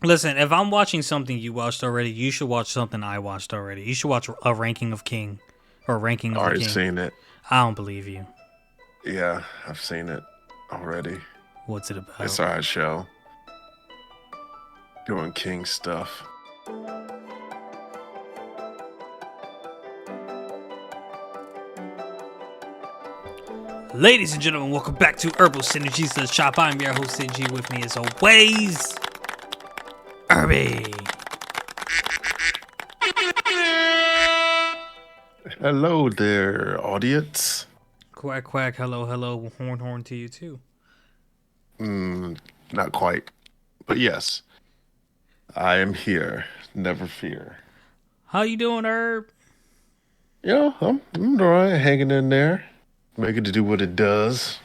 Listen, if I'm watching something you watched already, you should watch something I watched already. You should watch a ranking of King or ranking of the Already King. seen it. I don't believe you. Yeah, I've seen it already. What's it It's about? a hard show. Doing King stuff. Ladies and gentlemen, welcome back to Herbal Synergy, the shop. I'm your host, G. With me as always, Irby. Hello there, audience. Quack, quack, hello, hello, horn, horn to you too. Mm, not quite, but yes, I am here. Never fear. How you doing, Herb? I'm all right, hanging in there, making it do what it does.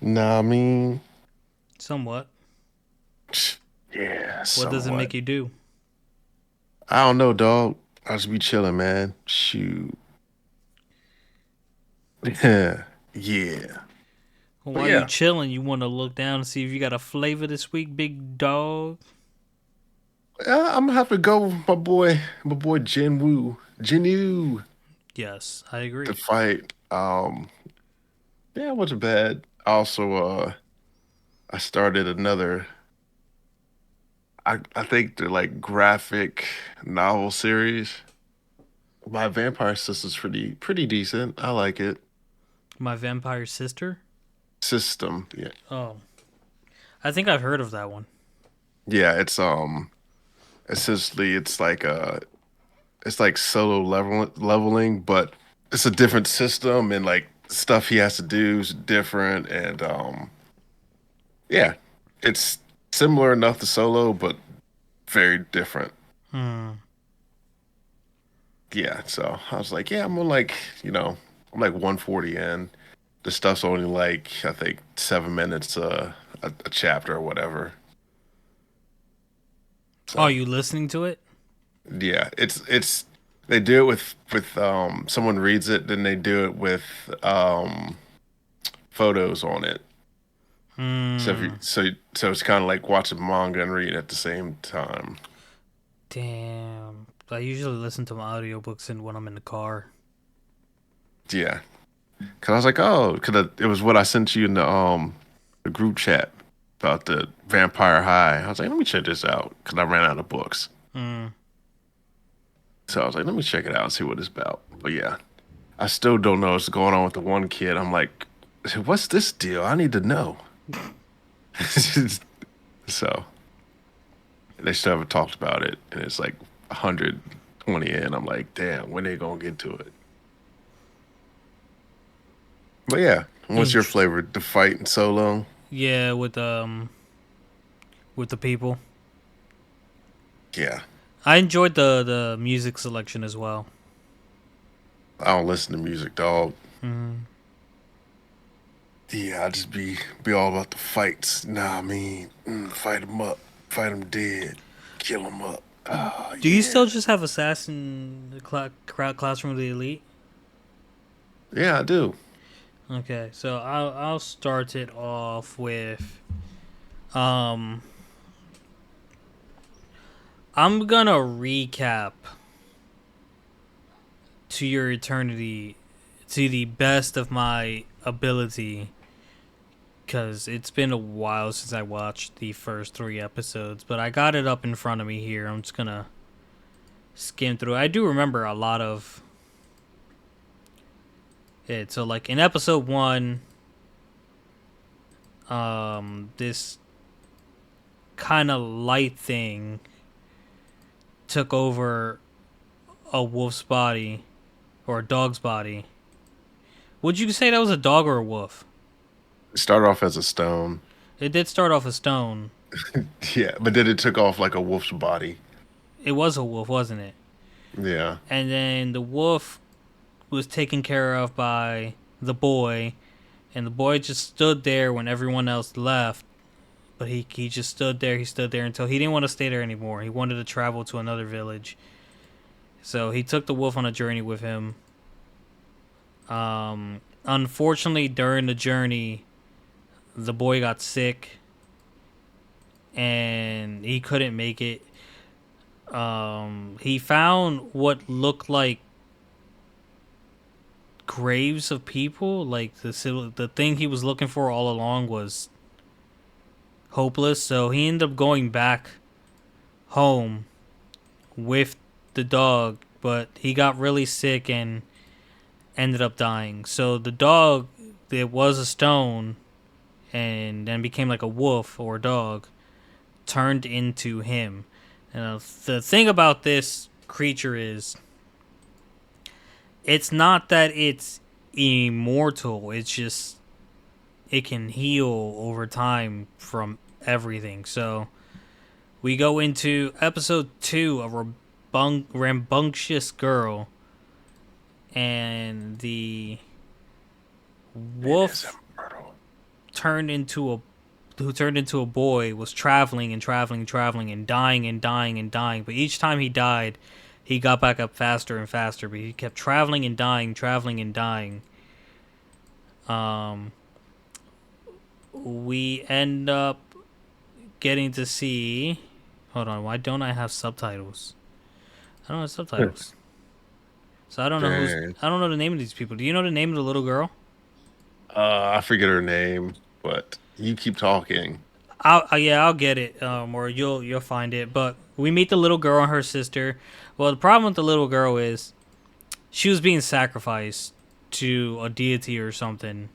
Nah, I mean, Somewhat. yeah, What does it somewhat. make you do? I don't know, dog. I just be chilling, man. Shoot. Yeah, yeah. But While you yeah, chilling, you want to look down and see if you got a flavor this week, big dog? I'm gonna have to go with my boy Jin Woo, Jin Yes, I to agree. fight. Yeah, it wasn't bad. Also, I started another. I think the like graphic novel series. My Vampire Sister's pretty decent. I like it. My vampire sister? System, yeah, Oh, I think I've heard of that one. yeah. It's essentially it's like solo leveling, but it's a different system and like stuff he has to do is different and yeah, it's similar enough to solo, but very different. Hmm. Yeah, so I was like, yeah, I'm gonna like, I'm like 140 in. The stuff's only like I think 7 minutes a chapter or whatever. Oh, So you listening to it? yeah, it's they do it with someone reads it, then they do it with photos on it. So if you Hmm. so it's kind of like watching manga and reading at the same time. Damn. I usually listen to my audiobooks when I'm in the car. Yeah, because I was like, oh, because it was what I sent you in the group chat about the Vampire High. I was like, let me check this out because I ran out of books. Hmm. So I was like, let me check it out and see what it's about. But yeah, I still don't know what's going on with the one kid. I'm like, what's this deal? I need to know. So they still haven't talked about it, and it's like 120 in. I'm like, damn, when they gonna get to it? But yeah, what's your Interesting. flavor? The fight in solo? Yeah, with the people. Yeah, I enjoyed the music selection as well. I don't listen to music, dog. Hmm. Yeah, I just be all about the fights. Nah, I mean, fight them up, fight them dead, kill them up. Oh Do you still yeah, just have Classroom of the Elite? yeah, I do. Okay, so I'll start it off with um I'm gonna recap to your eternity to the best of my ability because it's been a while since I watched the first three episodes, but I got it up in front of me here. I'm just gonna skim through. I do remember a lot of it. So like in episode one, this kind of light thing took over a wolf's body or a dog's body. Would you say that was a dog or a wolf? It started off as a stone, It did start off a stone. yeah, but then it took off like a wolf's body. It was a wolf, wasn't it? Yeah, And then the wolf was taken care of by the boy, and the boy just stood there when everyone else left. But he just stood there. He stood there until he didn't want to stay there anymore. He wanted to travel to another village. So he took the wolf on a journey with him. Unfortunately, during the journey, the boy got sick and he couldn't make it. He found what looked like graves of people. Like the thing he was looking for all along was hopeless. So he ended up going back home with the dog, but he got really sick and ended up dying. So the dog, it was a stone, and then became like a wolf or a dog, turned into him. And the thing about this creature is, it's not that it's immortal. It's just it can heal over time from everything. So we go into episode 2, a rambunctious girl, and the It is wolf immortal. turned into a who turned into a boy was traveling and traveling and traveling and dying and dying and dying. But each time he died, he got back up faster and faster. But he kept traveling and dying, traveling and dying. Um, we end up getting to see. Hold on, why don't I have subtitles? I don't have subtitles, so I don't know who's. Dang. I don't know the name of these people. Do you know the name of the little girl? I forget her name, but you keep talking. I'll get it, or you'll find it. But we meet the little girl and her sister. Well, the problem with the little girl is she was being sacrificed to a deity or something,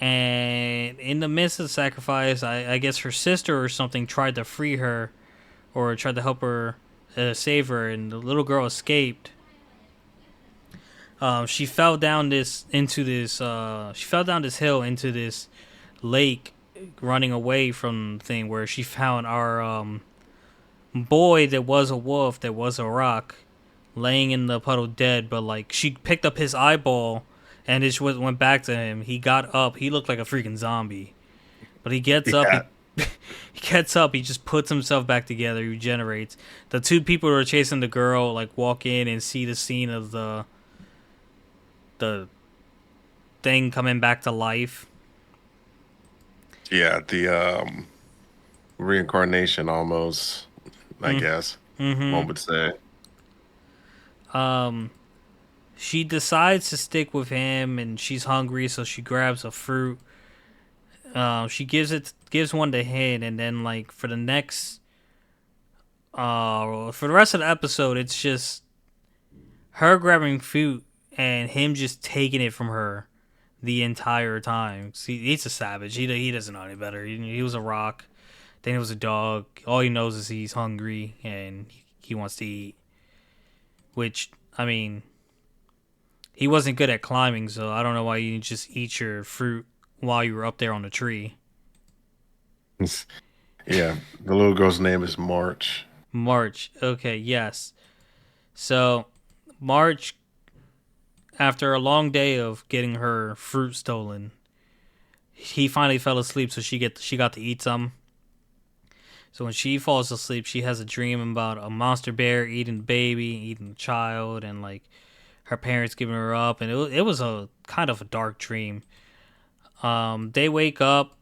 and in the midst of the sacrifice, I guess her sister or something tried to free her or tried to help her, save her, and the little girl escaped. She fell down this into this. She fell down this hill into this lake, running away from the thing where she found our boy that was a wolf, that was a rock, laying in the puddle dead. But like she picked up his eyeball, and it went back to him. He got up. He looked like a freaking zombie. But he gets up. Yeah, He gets up. He just puts himself back together. He regenerates. The two people who are chasing the girl like walk in and see the scene of the thing coming back to life. yeah, the reincarnation almost, I guess one Mm-hmm. would say. Um, she decides to stick with him, and she's hungry, so she grabs a fruit. She gives one to him, and then like for the rest of the episode, it's just her grabbing fruit and him just taking it from her the entire time. See, he's a savage. He doesn't know any better. He was a rock. Then he was a dog. All he knows is he's hungry and he wants to eat. Which, I mean, he wasn't good at climbing, so I don't know why you didn't just eat your fruit while you were up there on the tree. Yeah, the little girl's name is March. March. Okay, yes. So, March, after a long day of getting her fruit stolen, he finally fell asleep, so she got to eat some. So when she falls asleep, she has a dream about a monster bear eating the baby, eating the child, and like her parents giving her up, and it was a kind of a dark dream. They wake up,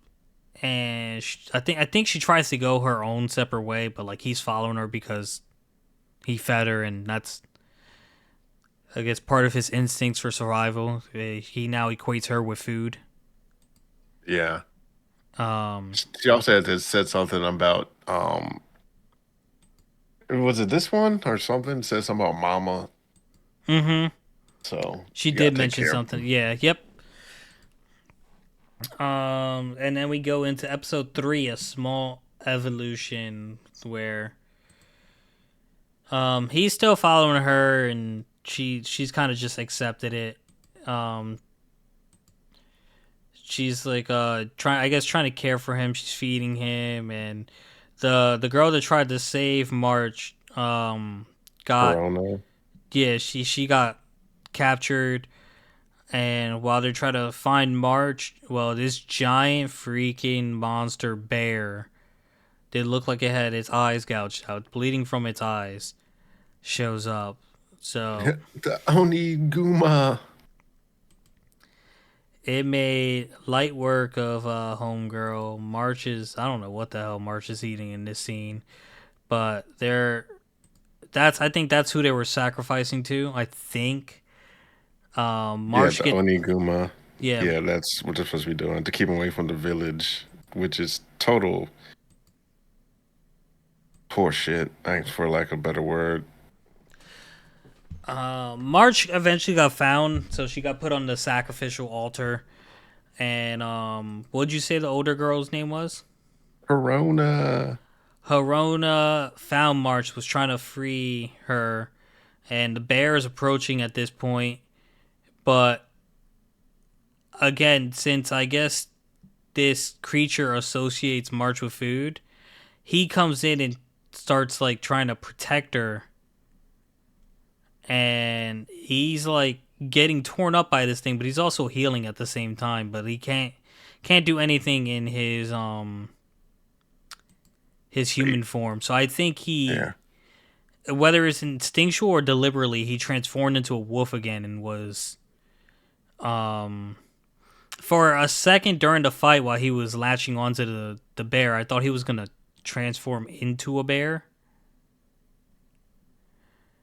and I think she tries to go her own separate way, but like he's following her because he fed her, and that's, I guess, part of his instincts for survival. He now equates her with food. Yeah. Um, She also had said something about was it this one or something? Said something about mama. mm-hmm. So She you gotta did take mention care of something. them. Yeah. Yep. And then we go into episode 3, a small evolution, where he's still following her, and she's kind of just accepted it. Um, she's like trying to care for him. She's feeding him, and the girl that tried to save March got, Corona. yeah, she got captured. And while they're trying to find March, well, this giant freaking monster bear that looked like it had its eyes gouged out, bleeding from its eyes, shows up. So The Oniguma. it made light work of homegirl. March is I don't know what the hell March is eating in this scene, but they're that's I think that's who they were sacrificing to. I think Yeah, March the get Oniguma. yeah. Yeah, that's what they're supposed to be doing to keep him away from the village, which is total poor shit. Thanks for lack of a better word. March eventually got found, so she got put on the sacrificial altar. And what'd you say the older girl's name was? Corona. Harona found March, was trying to free her, and the bear is approaching at this point. But again, since I guess this creature associates March with food, he comes in and starts like trying to protect her, and he's like getting torn up by this thing, but he's also healing at the same time. But he can't do anything in his human Wait, form. So I think yeah. he, whether it's instinctual or deliberately, he transformed into a wolf again and was um for a second during the fight while he was latching onto the bear, I thought he was gonna transform into a bear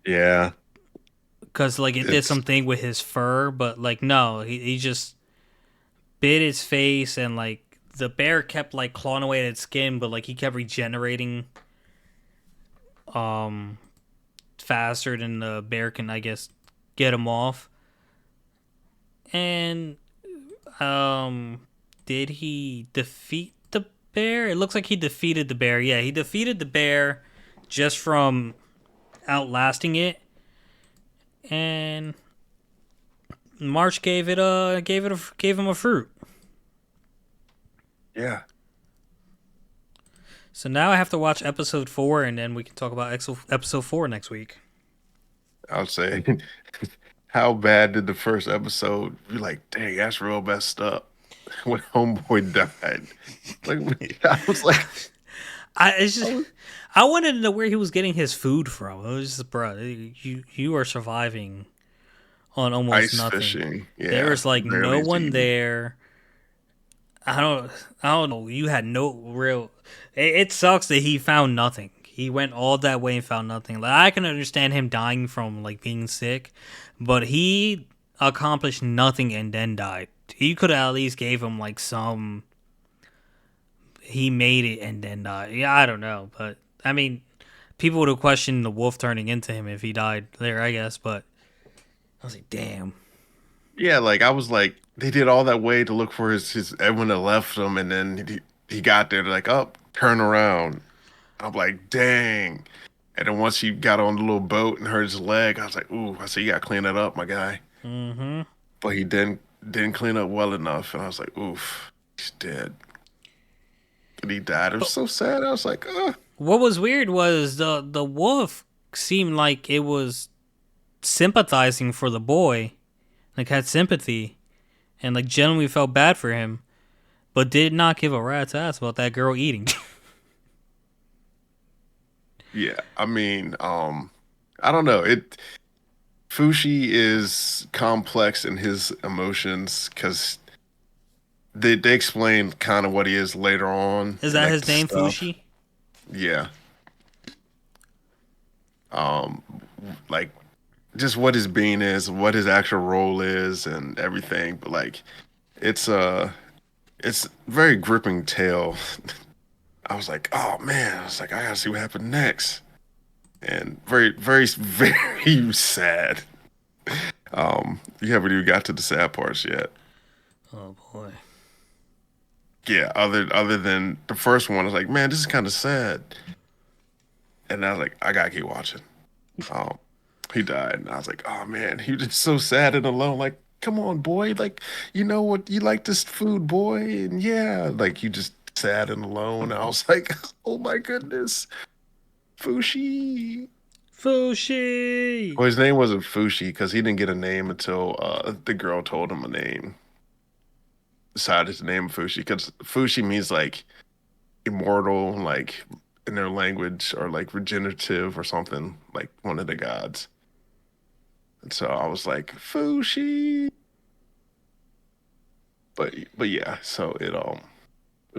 Yeah. because like it did It's something with his fur, but like no, he just bit his face and like the bear kept like clawing away at its skin, but like he kept regenerating um faster than the bear can I guess get him off. And um did he defeat the bear? It looks like he defeated the bear. Yeah, he defeated the bear just from outlasting it. And March gave him a fruit. yeah. So now I have to watch episode 4 and then we can talk about episode 4 next week. I'll say. How bad did the first episode? You're like, dang, that's real messed up. When Homeboy died, like I was like, I it's I just was I wanted to know where he was getting his food from. It was just, bro, you are surviving on almost ice nothing. fishing. There Yeah, was like no barely one eating. there. I don't I don't know. You had no real. It sucks that he found nothing. He went all that way and found nothing. Like I can understand him dying from like being sick, but he accomplished nothing and then died. He could have at least gave him like some. He made it and then died. Yeah, I don't know, but I mean, people would have questioned the wolf turning into him if he died there, I guess. But I was like, damn. Yeah, like I was like, they did all that way to look for his everyone that left him, and then he got there. They're like, up, turn around. I'm like, dang. And then once he got on the little boat and hurt his leg, I was like, ooh, I said, you got to clean that up, my guy. Mm-hmm. But he didn't clean up well enough, and I was like, oof, he's dead. And he died. It was But so sad. I was like, what was weird was the wolf seemed like it was sympathizing for the boy, like had sympathy, and like genuinely felt bad for him, but did not give a rat's ass about that girl eating. yeah. I mean, I don't know. Fushi is complex in his emotions because they explain kind of what he is later on Is and that like his the name, stuff. Fushi? Yeah. Um, like just what his being is, what his actual role is, and everything. But like, it's it's very gripping tale. I was like, oh man, I was like, I gotta see what happened next, and very sad. You haven't even got to the sad parts yet. Oh boy. Yeah, other than the first one, I was like, man, this is kind of sad, and I was like, I gotta keep watching. Um, he died, and I was like, oh man, he was just so sad and alone. Like, come on, boy, like you know what, you like this food, boy, and yeah, like you just sad and alone. I was like, oh my goodness, Fushi. Fushi. Well, his name wasn't Fushi because he didn't get a name until the girl told him a name. Decided to name him Fushi because Fushi means like immortal, like in their language, or like regenerative or something, like one of the gods. And so I was like, Fushi. but yeah, so it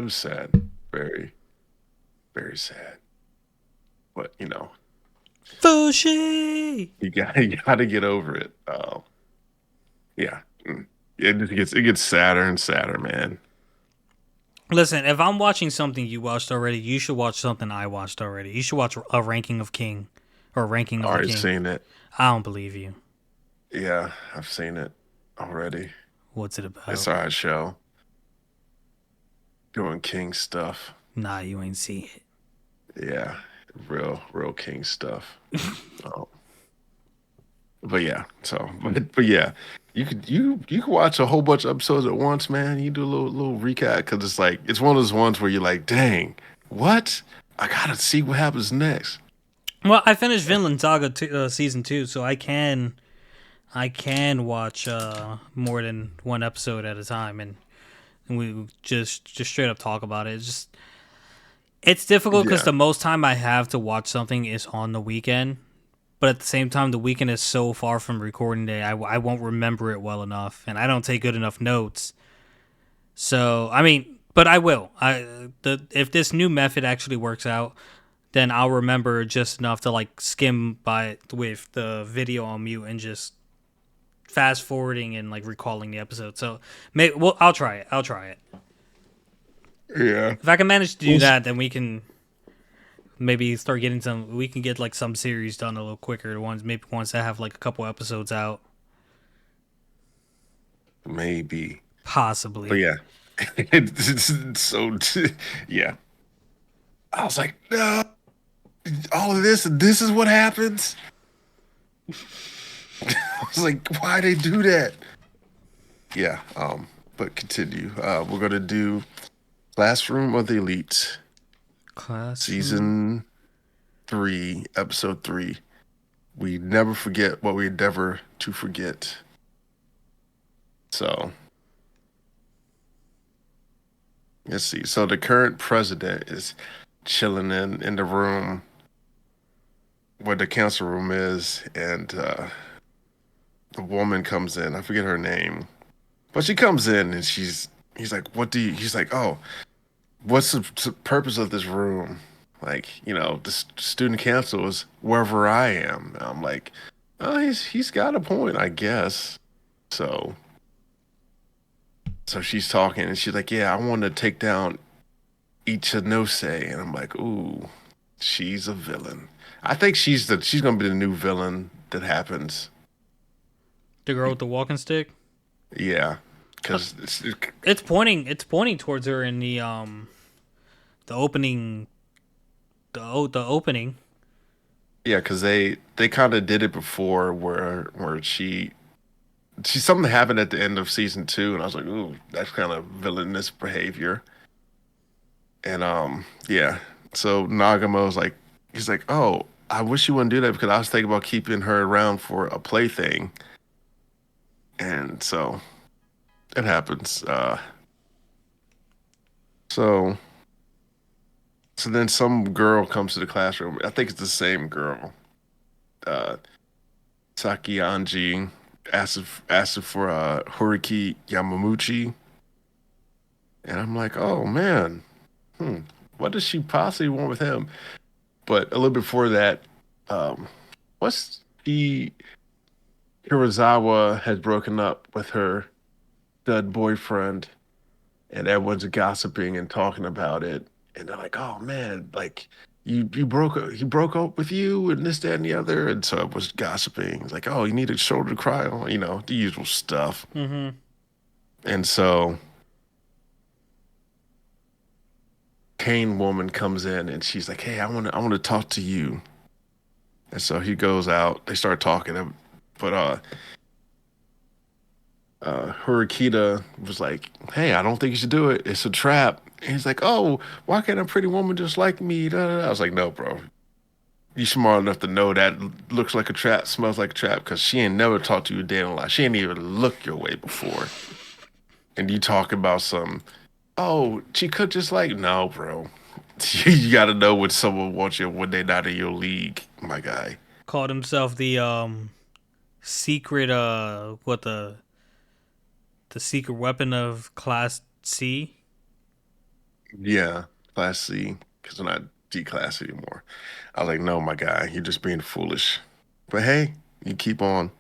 was sad, very very sad. But Fushi. you got to get over it. Yeah, it gets sadder and sadder, man. Listen, if I'm watching something you watched already, you should watch something I watched already. You should watch a ranking of King or ranking of the Already King. seen it. I don't believe you. Yeah, I've seen it already. What's it It's about? our show doing king stuff. Nah, you ain't see it. Yeah, real king stuff. Oh, but yeah, but yeah, you could watch a whole bunch of episodes at once, man. You do a little recap because it's like it's one of those ones where you're like, dang, what? I gotta see what happens next. Well, I finished Vinland Saga season 2, so I can watch more than one episode at a time, and we just straight up talk about it. It's difficult because Yeah, the most time I have to watch something is on the weekend, but at the same time, the weekend is so far from recording day. I won't remember it well enough, and I don't take good enough notes. So I mean, but I will. If this new method actually works out, then I'll remember just enough to like skim by it with the video on mute and just fast forwarding and like recalling the episode. So well, I'll try it. I'll try it. yeah. If I can manage to do We'll that, then we can maybe start getting some. We can get like some series done a little quicker. The ones maybe ones that have like a couple episodes out, maybe, but possibly. yeah, it's so yeah. I was like, no, all of this, and this is what happens. I was like, why they do that? Yeah, but continue. We're gonna do Classroom of the Elite, Classroom. season 3, episode 3. We never forget what we endeavor to forget. So let's see. So the current president is chilling in the room where the council room is, and the woman comes in. I forget her name, but she comes in and he's like, what do you? He's like, oh, what's the purpose of this room? Like, the student council is wherever I am. And I'm like, oh, he's got a point, I guess. So so she's talking and she's like, yeah, I want to take down Ichanose, and I'm like, ooh, she's a villain. I think she's gonna be the new villain that happens. The girl with the walking stick. Yeah, Uh, because It's pointing. It's pointing towards her in the opening. The opening. yeah, because they kind of did it before where she something happened at the end of season 2, and I was like, ooh, that's kind of villainous behavior. And yeah, so Nagamo's like, he's like, oh, I wish you wouldn't do that because I was thinking about keeping her around for a plaything, and so it happens. So so then some girl comes to the classroom. I think it's the same girl. Uh, Sakianji asked for Horiki Yamamuchi, and I'm like, oh man, hmm, what does she possibly want with him? But a little before that, um, what's he? Hirazawa has broken up with her stud boyfriend, and everyone's gossiping and talking about it, and they're like, "Oh man, like you he broke up with you and this, that, and the other," and so it was gossiping. It's like, "Oh, you need a shoulder to cry on," the usual stuff. Mm-hmm. And so Kane woman comes in and she's like, "Hey, I want to talk to you." And so he goes out. They start talking, but Hurikita was like, "Hey, I don't think you should do it. It's a trap." And he's like, "Oh, why can't a pretty woman just like me?" Da, da, da. I was like, "No, bro. You smart enough to know that looks like a trap, smells like a trap, because she ain't never talked to you a day in her life. She ain't even looked your way before. And you talk about some, oh, she could just like, no, bro. You got to know when someone wants you when they're not in your league, my guy. Called himself the secret. What the secret weapon of Class C. Yeah, Class C, because they're not D class anymore. I was like, no, my guy, you're just being foolish. But hey, you keep on.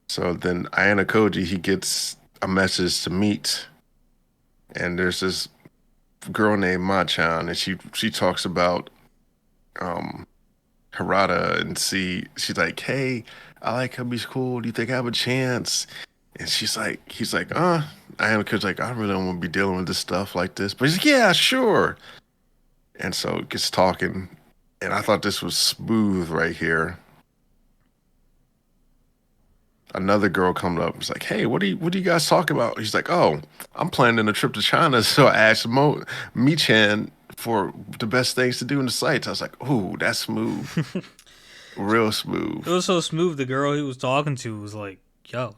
So then Ayana Koji, he gets a message to meet, and there's this girl named Machan, and she talks about um Harada, and she's like, hey, I like him, he's cool. Do you think I have a chance? And he's like, Ayana Koji's like, I really don't want to be dealing with this stuff like this. But he's like, yeah, sure. And so it gets talking, and I thought this was smooth right here. Another girl comes up, was like, "Hey, what do you guys talk about?" He's like, "Oh, I'm planning a trip to China, so I asked Michan for the best things to do in the sites." I was like, "Ooh, that's smooth, real smooth." It was so smooth. The girl he was talking to was like, "Yo,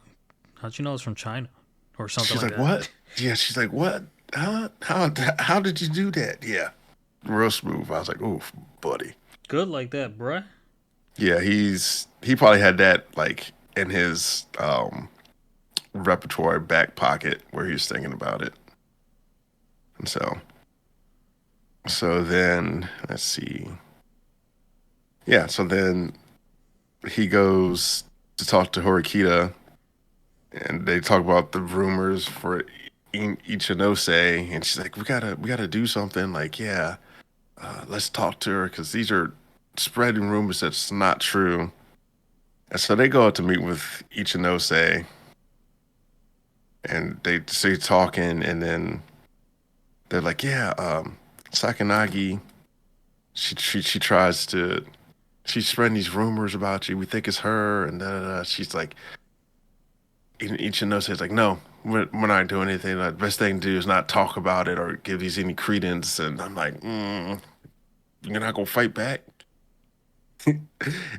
how'd you know it's from China?" Or something She's like like, that. "What?" Yeah, she's like, "What? How did you do that?" Yeah, real smooth. I was like, "Ooh, buddy." Good like that, bruh. Yeah, he probably had that like in his repertoire back pocket where he was thinking about it. And so then let's see. Yeah, so then he goes to talk to Horikita, and they talk about the rumors for Ichinose, and she's like, "We gotta do something." Like, yeah, let's talk to her because these are spreading rumors that's not true. And so they go out to meet with Ichinose, and they stay talking, and then they're like, "Yeah, Sakanagi, she tries to." She's spreading these rumors about you. We think it's her, and da, da, da. She's like, each of those says like, no, we're not doing anything. The best thing to do is not talk about it or give these any credence. And I'm like, you're not gonna fight back.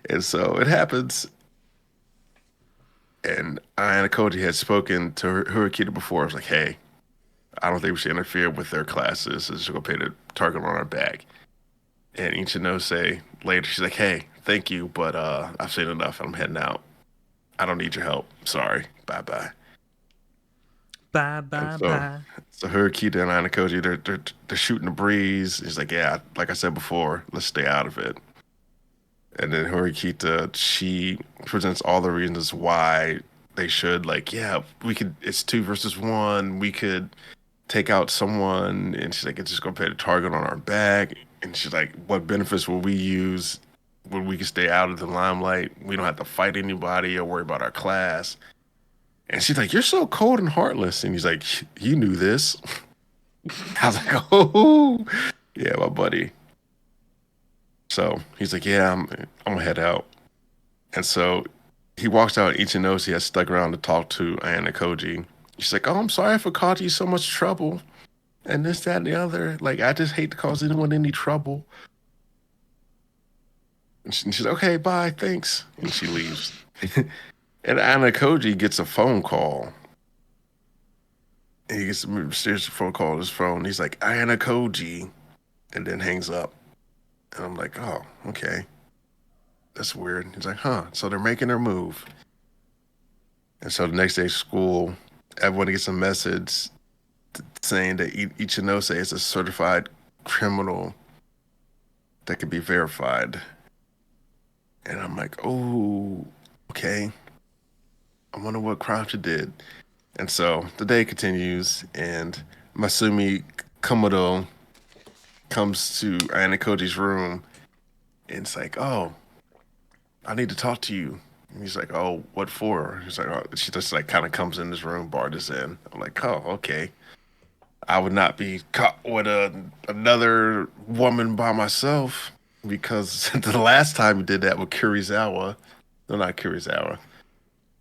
And so it happens. And Ayana Koji had spoken to Hurikita before. I was like, hey, I don't think we should interfere with their classes. It's gonna pay the target on our back. And Ichinose later, she's like, hey, thank you, but I've seen enough. I'm heading out. I don't need your help. Sorry. Bye bye. Bye And bye so, bye. so Hirokita and Anakoji, they're shooting the breeze. He's like, yeah, like I said before, let's stay out of it. And then Hirokita, she presents all the reasons why they should, like, yeah, we could. It's two versus one. We could take out someone, and she's like, it's just gonna put a target on our back. And she's like, what benefits will we use when we can stay out of the limelight? We don't have to fight anybody or worry about our class. And she's like, "You're so cold and heartless." And he's like, "You knew this." I was like, "Oh, yeah, my buddy." So he's like, "Yeah, I'm gonna head out." And so he walks out. Ichinoshi has stuck around to talk to Ayana Koji. She's like, "Oh, I'm sorry for causing you so much trouble, and this, that, and the other. Like, I just hate to cause anyone any trouble." And she's like, "Okay, bye, thanks," and she leaves. And Ayana Koji gets a phone call. And he gets a mysterious phone call on his phone. He's like, Ayana Koji, and then hangs up. And I'm like, oh, okay. That's weird. He's like, huh. So they're making their move. And so the next day, school, everyone gets a message saying that Ichinose is a certified criminal that can be verified. And I'm like, oh, okay. I wonder what crime she did. And so the day continues, and Masumi Komodo comes to Ayana Koji's room, and it's like, oh, I need to talk to you. And he's like, oh, what for? He's like, oh, she just like kind of comes in this room, barges in. I'm like, oh, okay. I would not be caught with another woman by myself because the last time we did that with Kurizawa, no, not Kurizawa,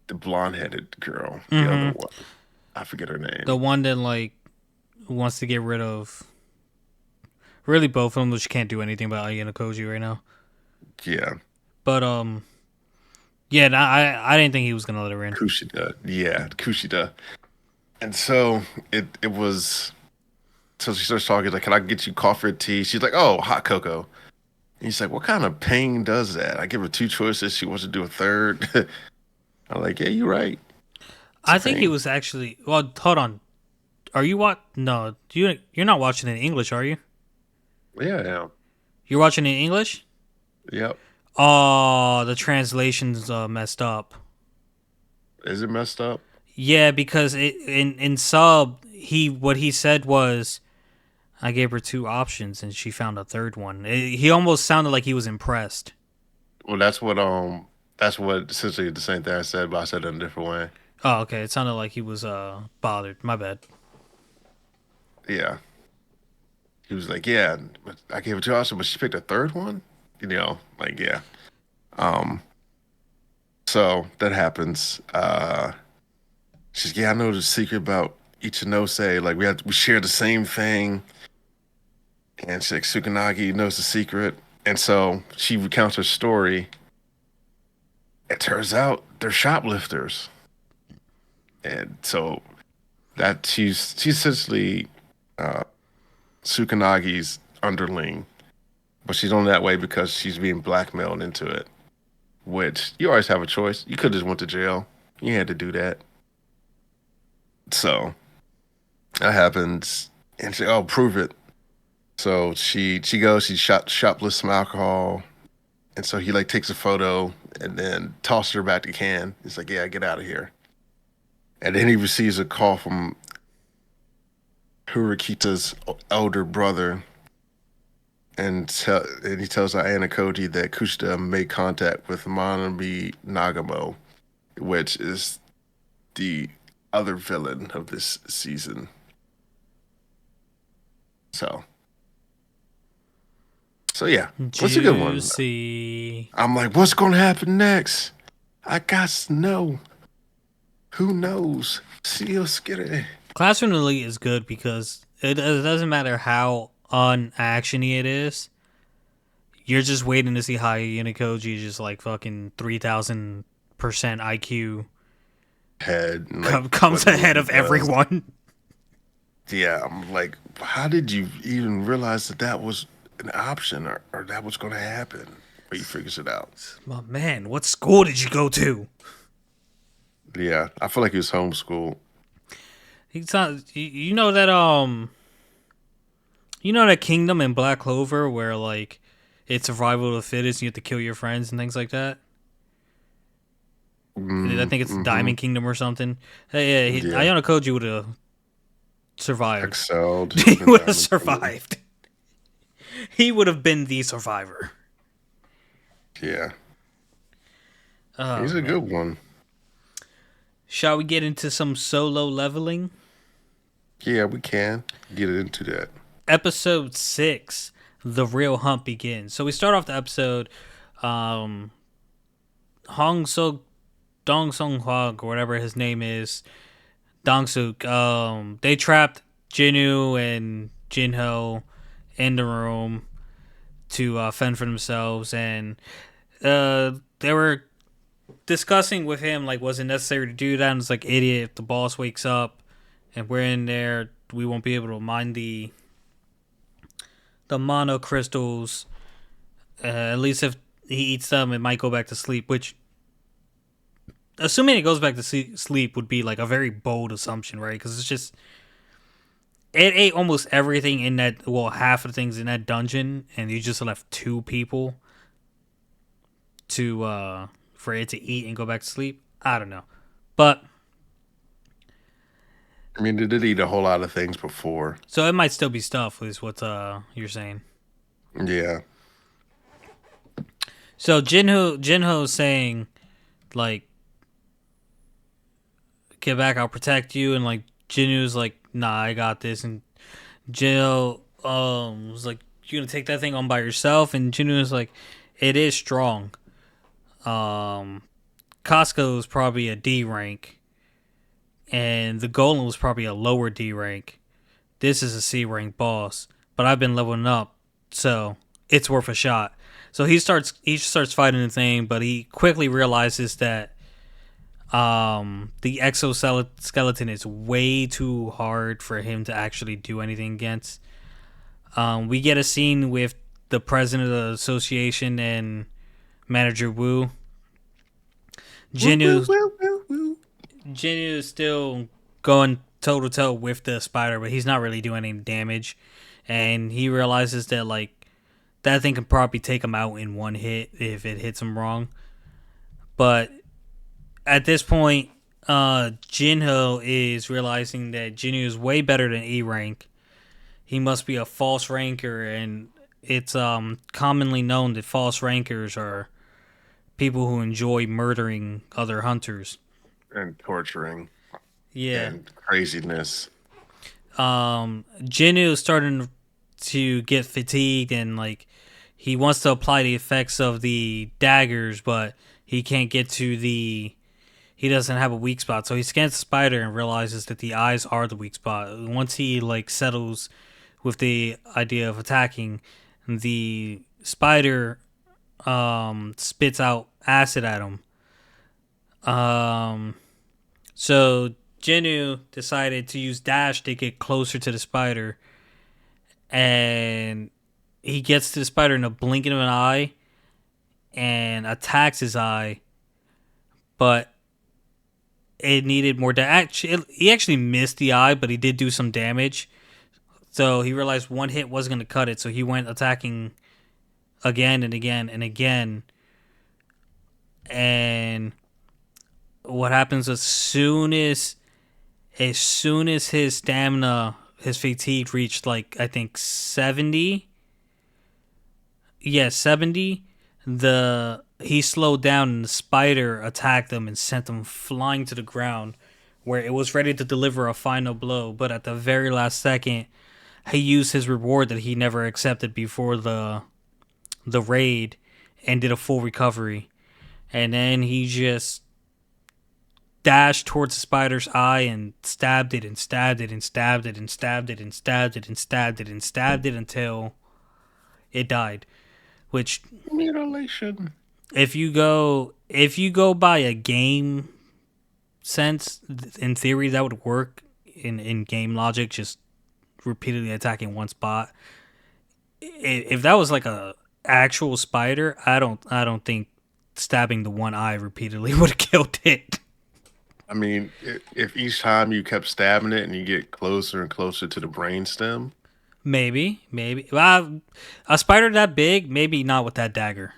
the blonde-headed girl, the other Mm-hmm. one, I forget her The name. one that like wants to get rid of really both of them, which can't do anything about Ayano Koji right now. Yeah, But yeah, nah, I didn't think he was gonna let her in. Kushida. Yeah, Kushida. And so it was. So she starts talking like, "Can I get you coffee or tea?" She's like, "Oh, hot cocoa." And he's like, "What kind of pain does that?" I give her two choices. She wants to do a third. I'm like, "Yeah, you're right." I to think he fame. was actually. Well, hold on. Are you what? No, you're not watching in English, are you? Yeah, yeah. You're watching in English. Yep. Oh, the translation's messed up. Is it messed up? Yeah, because in sub what he said was I gave her two options and she found a third one. He almost sounded like he was impressed. Well, that's what essentially the same thing I said, but I said it in a different way. Oh, okay. It sounded like he was bothered. My bad. Yeah. He was like, yeah, but I gave it to Austin, but she picked a third one. Like yeah. Um, so that happens. She's yeah, I know the secret about Ichinose. Like we share the same thing, and she's like Tsukunagi knows the secret, and so she recounts her story. It turns out they're shoplifters, and so that she's essentially uh, Tsukunagi's underling, but she's only that way because she's being blackmailed into it. Which you always have a choice. You could just went to jail. You had to do that. So that happens, and she oh prove it. So she goes. She shoplifts some alcohol, and so he like takes a photo and then tosses her back to can. He's like, yeah, get out of here. And then he receives a call from Hirokita's elder brother, and he tells Ayana Koji that Kushida made contact with Manami Nagamo, which is the other villain of this season. So, so yeah, what's a good one? Juicy. I'm like, what's going to happen next? I got to know. Who knows? See you, Skitty. Classroom Elite is good because it doesn't matter how unactiony it is. You're just waiting to see how Unikoji just like fucking 3,000% IQ Head and like comes what move ahead he of does. everyone. Yeah, I'm like, how did you even realize that that was an option or that was going to happen? Or he figures it out. My man, what school did you go to? Yeah, I feel like he was homeschooled. He's not. You know that you know that kingdom in Black Clover where like it's survival of the fittest. And you have to kill your friends and things like that. I think it's Mm-hmm. Diamond Kingdom or something. Hey, yeah, Yeah, Ayano Koji would have survived. excelled He in would have Diamond Kingdom. survived. He would have been the survivor. Yeah, Oh he's a man. good one. Shall we get into some solo leveling? Yeah, we can get into that. Episode 6, The Real Hunt begins. So we start off the episode, um, Hong Suk Dong Sung Hwag or whatever his name is, Dong Suk. They trapped Jinu and Jinho in the room to fend for themselves, and they were discussing with him like, was it necessary to do that? And it's like, idiot, if the boss wakes up and we're in there, we won't be able to mine the mono crystals. At least if he eats them, it might go back to sleep. Which, assuming it goes back to sleep, would be like a very bold assumption, right? Because it's just it ate almost everything in that. Well, half of the things in that dungeon, and you just left two people to for it to eat and go back to sleep. I don't know, but I mean, they did eat a whole lot of things before. so it might still be stuff. Is what you're saying? Yeah, So Jinho's saying like, get back, I'll protect you, and like Jinho's like, nah, I got this, and Jinho was like, you gonna take that thing on by yourself, and Jinho was like, it is strong. Um, Costco is probably a D rank, and the Golem was probably a lower D rank. This is a C rank boss, but I've been leveling up, so it's worth a shot. So he starts fighting the thing, but he quickly realizes that the exoskeleton is way too hard for him to actually do anything against. We get a scene with the president of the association and manager Wu. woo, woo, Jinu woo, woo, woo. Jinyu is still going toe to toe with the spider, but he's not really doing any damage. And he realizes that like that thing can probably take him out in one hit if it hits him wrong. But at this point, Jinho is realizing that Jinyu is way better than E rank. He must be a false ranker, and it's commonly known that false rankers are people who enjoy murdering other hunters. and torturing Yeah. and craziness. Jinnu is starting to get fatigued and like he wants to apply the effects of the daggers, but he can't get to the. He doesn't have a weak spot, so he scans the spider and realizes that the eyes are the weak spot. Once he like settles with the idea of attacking, the spider spits out acid at him. Um, so Jinnu decided to use dash to get closer to the spider, and he gets to the spider in a blink of an eye and attacks his eye, but it needed more damage. He actually missed the eye, but he did do some damage. So he realized one hit wasn't going to cut it, so he went attacking again and again and again. And what happens as soon as his stamina, his fatigue reached like I think 70, yeah, 70, the he slowed down and the spider attacked him and sent him flying to the ground where it was ready to deliver a final blow, but at the very last second he used his reward that he never accepted before the raid and did a full recovery. And then he just dashed towards the spider's eye and stabbed it and stabbed it and stabbed it and stabbed it and stabbed it and stabbed it and stabbed it until it died. Which Mutilation. if you go by a game sense, in theory that would work in game logic, just repeatedly attacking one spot. If that was like a actual spider, I don't think stabbing the one eye repeatedly would have killed it. I mean, if each time you kept stabbing it and you get closer and closer to the brainstem, Maybe. A spider that big, maybe not with that dagger.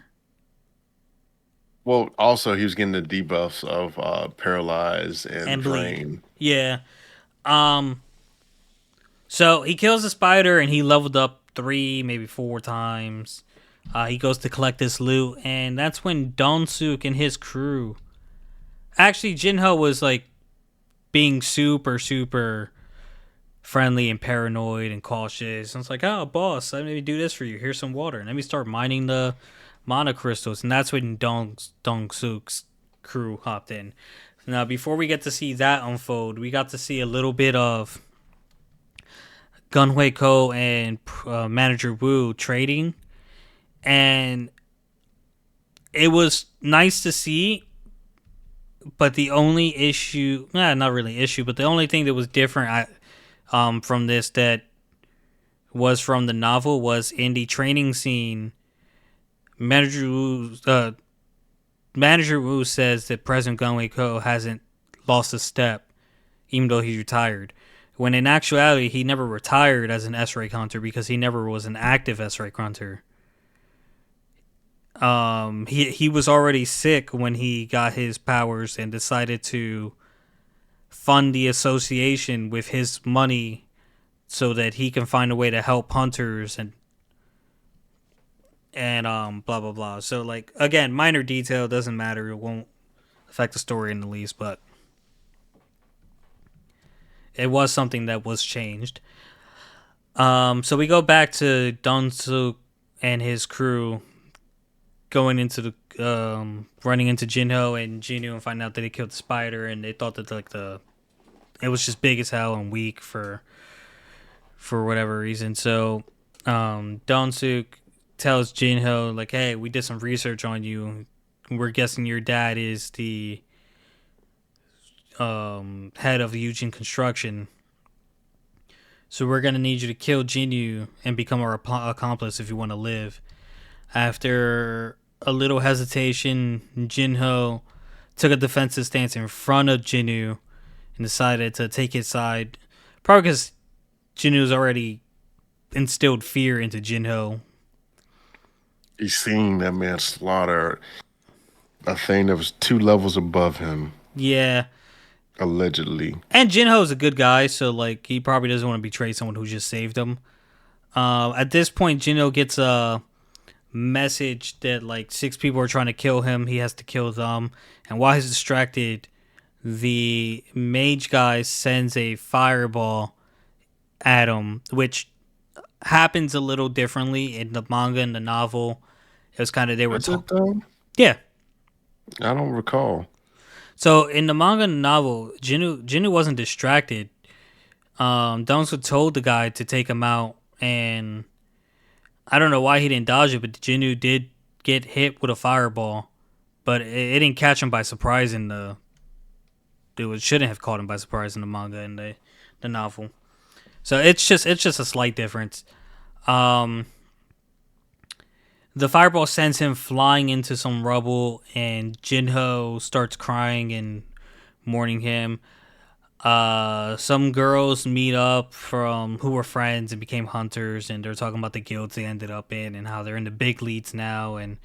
well, also he was getting the debuffs of paralyze and And bleed. drain. Yeah. Um. So he kills the spider and he leveled up 3, maybe 4 times. He goes to collect this loot, and that's when Donsuk and his crew. Actually, Jinho was like being super, super friendly and paranoid and cautious. And it's like, oh, boss, let me do this for you. Here's some water. And let me start mining the mana crystals. And that's when Dong Suk's crew hopped in. Now, before we get to see that unfold, we got to see a little bit of Gunhui Ko and Manager Wu trading. And it was nice to see, but the only issue, not really issue, but the only thing that was different from this that was from the novel was in the training scene. Manager Wu says that President Gunwei Ko hasn't lost a step, even though he's retired. When in actuality, he never retired as an S-Ray hunter because he never was an active S-Ray hunter. He was already sick when he got his powers and decided to fund the association with his money so that he can find a way to help hunters and blah blah blah. So like again, minor detail, doesn't matter. It won't affect the story in the least, but it was something that was changed. So we go back to Donsuk and his crew going into the running into Jinho and Jinyu and find out that he killed the spider, and they thought that like it was just big as hell and weak for whatever reason. So Donsuk tells Jinho like, "Hey, we did some research on you. We're guessing your dad is the head of the Eugene Construction. So we're gonna need you to kill Jinyu and become our accomplice if you want to live." After a little hesitation, Jinho took a defensive stance in front of Jinwoo and decided to take his side. Probably because Jinwoo's already instilled fear into Jinho. He's seen that man slaughter a thing that was 2 levels above him, Yeah. allegedly. And Jinho's a good guy, so like he probably doesn't want to betray someone who just saved him. At this point, Jinho gets a message that like 6 people are trying to kill him. He has to kill them. And while he's distracted, the mage guy sends a fireball at him, which happens a little differently in the manga and the novel. It was kind of they were Is it though? yeah. I don't recall. So in the manga and the novel, Jinwoo wasn't distracted. Dongsu told the guy to take him out, and I don't know why he didn't dodge it, but Jinwoo did get hit with a fireball, but it didn't catch him by surprise in the. It shouldn't have caught him by surprise in the manga and the novel. So it's just a slight difference. Um, the fireball sends him flying into some rubble, and Jinho starts crying and mourning him. Some girls meet up from who were friends and became hunters, and they're talking about the guilds they ended up in and how they're in the big leads now, and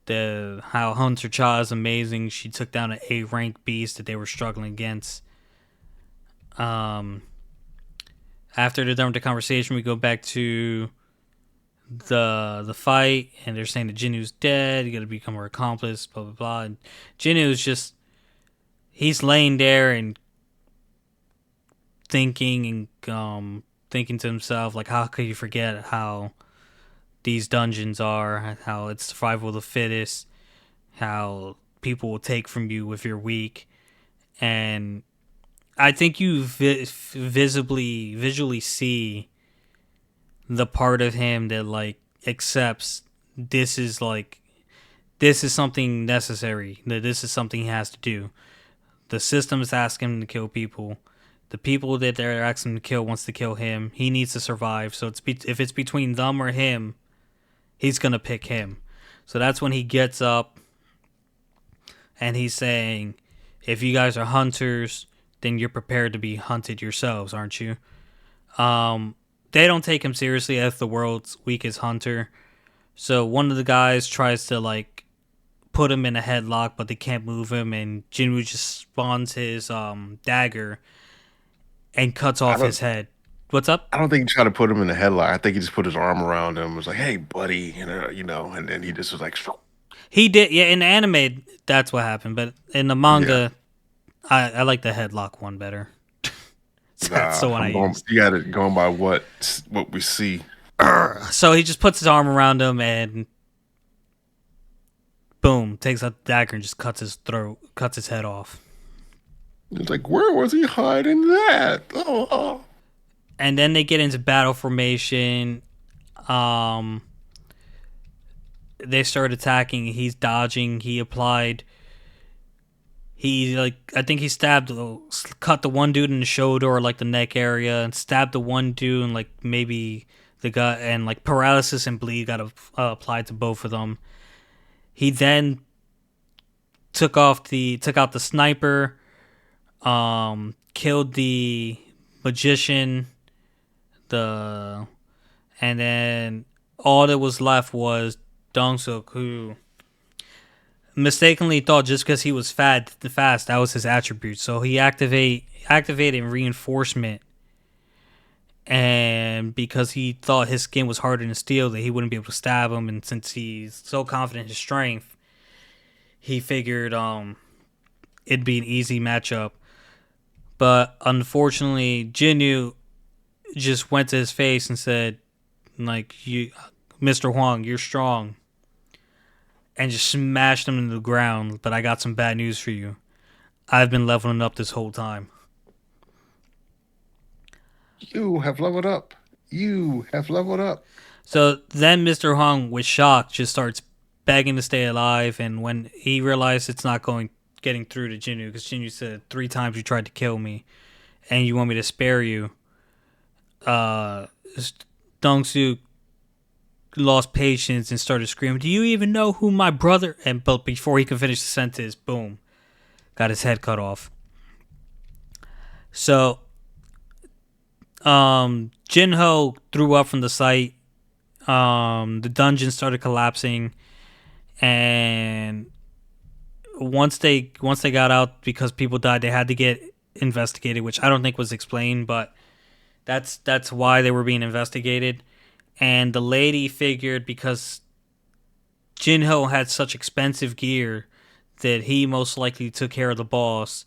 the how Hunter Cha is amazing. She took down an A-rank beast that they were struggling against. Um, After they're done with the conversation, we go back to the fight, and they're saying that Jinwoo's dead. You got to become her accomplice. Blah blah blah. And Jinwoo's just he's laying there and thinking to himself like, how could you forget how these dungeons are, how it's survival of the fittest, how people will take from you if you're weak. And I think you visually see the part of him that like accepts this is like this is something necessary, that this is something he has to do. The system is asking him to kill people. The people that they're asking him to kill wants to kill him. He needs to survive. So if it's between them or him, he's gonna pick him. So that's when he gets up and he's saying, "If you guys are hunters, then you're prepared to be hunted yourselves, aren't you?" They don't take him seriously as the world's weakest hunter. So one of the guys tries to like put him in a headlock, but they can't move him, and Jinwoo just spawns his dagger and cuts I off don't. his head. What's up? I don't think he tried to put him in a headlock. I think he just put his arm around him. Was like, "Hey, buddy," and then he just was like, He did, yeah. In the anime, that's what happened, but in the "Yeah, manga, I like the headlock one better. That's the nah." one I I'm going. used. You got it going by what we see. So he just puts his arm around him and boom, takes out the dagger and just cuts his throat, cuts his head off. It's like, where was he hiding that? Oh. And then they get into battle formation. Um, they start attacking. He's dodging. He applied. He like I think he cut the one dude in the shoulder or like the neck area, and stabbed the one dude and like maybe the gut, and like paralysis and bleed got applied to both of them. He then took out the sniper, killed the magician, the and then all that was left was Dong-suk, who mistakenly thought just because he was fast, that was his attribute. So he activated reinforcement, and because he thought his skin was harder than steel, that he wouldn't be able to stab him, and since he's so confident in his strength, he figured it'd be an easy matchup. But unfortunately, Jinyu just went to his face and said, like, you, Mr. Huang, you're strong, and just smashed him into the ground. But I got some bad news for you. I've been leveling up this whole time. You have leveled up. You have leveled up. So then Mr. Huang, with shock, just starts begging to stay alive. And when he realized it's not getting through to Jinyu, because Jinyu said 3 times you tried to kill me, and you want me to spare you, uh, Dong-soo lost patience and started screaming, "Do you even know who my brother?" And but before he could finish the sentence, boom, got his head cut off. So, Jinho threw up from the sight. The dungeon started collapsing, and once they got out because people died, they had to get investigated, which I don't think was explained, but that's why they were being investigated. And the lady figured because Jinho had such expensive gear that he most likely took care of the boss.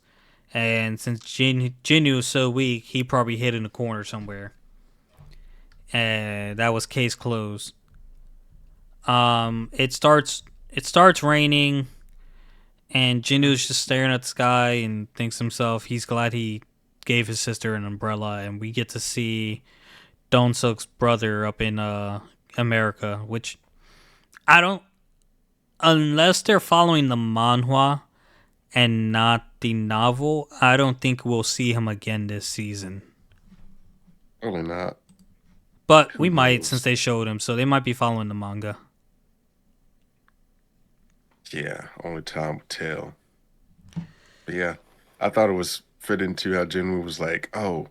And since Jinhu was so weak, he probably hid in a corner somewhere. And that was case closed. It starts raining, and Jinhu's just staring at the sky and thinks to himself he's glad he gave his sister an umbrella, and we get to see Donsuk's brother up in America, which I don't, unless they're following the manhwa and not the novel, I don't think we'll see him again this season. Probably not. But Who we might, since knows? they showed him, so they might be following the manga. Yeah, only time will tell. But yeah, I thought it was fit into how Jinwoo was like, "Oh,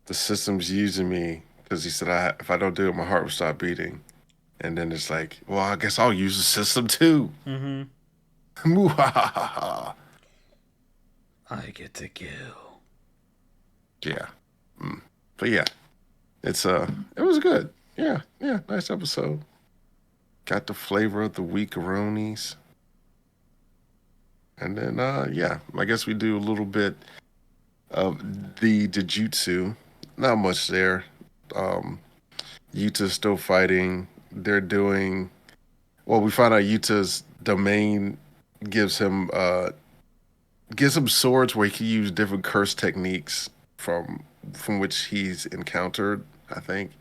the system's using me," because he said, "If I don't do it, my heart will stop beating." And then it's like, "Well, I guess I'll use the system too." Mm-hmm. Muhahaha. I get to kill. Yeah. Mm. But yeah, it was good. Yeah, yeah, nice episode. Got the flavor of the weakeronies. And then yeah, I guess we do a little bit of the Jujutsu. Not much there. Um Yuta's still fighting. They're doing well, we find out Yuta's domain gives him uh gives him swords where he can use different curse techniques from which he's encountered, I think.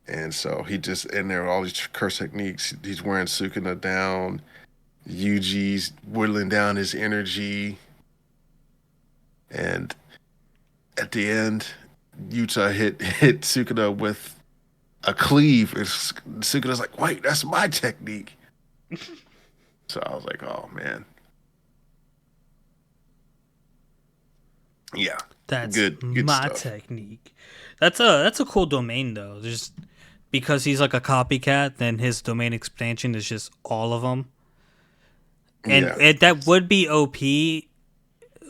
And so he just in there all these curse techniques. He's wearing Sukuna down. Yuji's whittling down his energy, and at the end, Yuta hit Sukuna with a cleave. And Sukuna's like, "Wait, that's my technique." So I was like, "Oh man, yeah, That's good my stuff." technique. That's a cool domain though. Just because he's like a copycat, then his domain expansion is just all of them, and Yeah, that would be OP,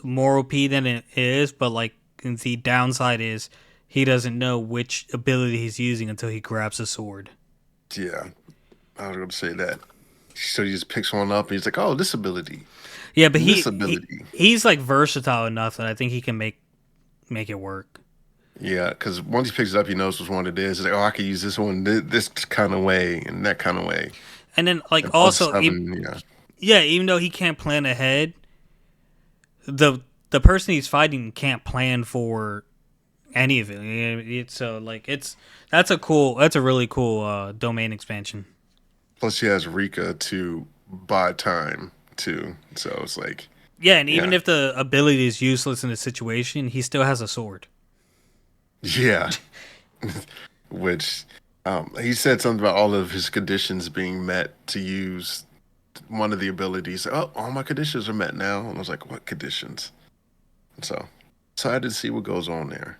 more OP than it is. But like the downside is he doesn't know which ability he's using until he grabs a sword. yeah, I was going to say that. So he just picks one up and he's like, "Oh, this ability, Yeah, but this he ability." he's like versatile enough that I think he can make it work. Yeah, because once he picks it up, he knows which one it is. He's like, "Oh, I can use this one this kind of way and that kind of way." And then like And plus also, seven, yeah, yeah, even though he can't plan ahead, the person he's fighting can't plan for any of it. So like that's a really cool domain expansion. plus he has Rika to buy time too. So it's like, Yeah, and even yeah, if the ability is useless in the situation, he still has a sword. yeah. Which he said something about all of his conditions being met to use one of the abilities. Oh, all my conditions are met now. And I was like, what conditions? And so excited to see what goes on there.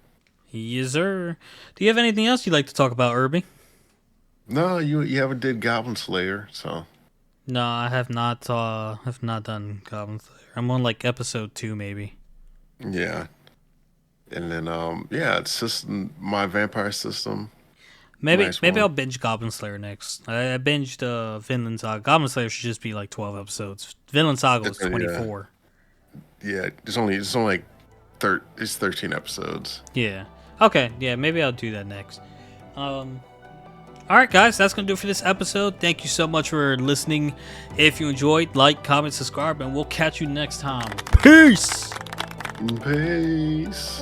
Yes, sir. Do you have anything else you'd like to talk about, Irby? No, you haven't did Goblin Slayer, so No, I have not. Have not done Goblin Slayer. I'm on like episode 2, maybe. yeah. And then yeah, it's just my vampire system. Maybe Nice maybe one. I'll binge Goblin Slayer next. I binged Vinland Saga. Goblin Slayer should just be like 12 episodes. Vinland Saga was Yeah, 24. yeah. It's only like it's 13 episodes. Yeah. Okay. Yeah. Maybe I'll do that next. Um. All right, guys. That's gonna do it for this episode. Thank you so much for listening. If you enjoyed, like, comment, subscribe, and we'll catch you next time. Peace. Peace.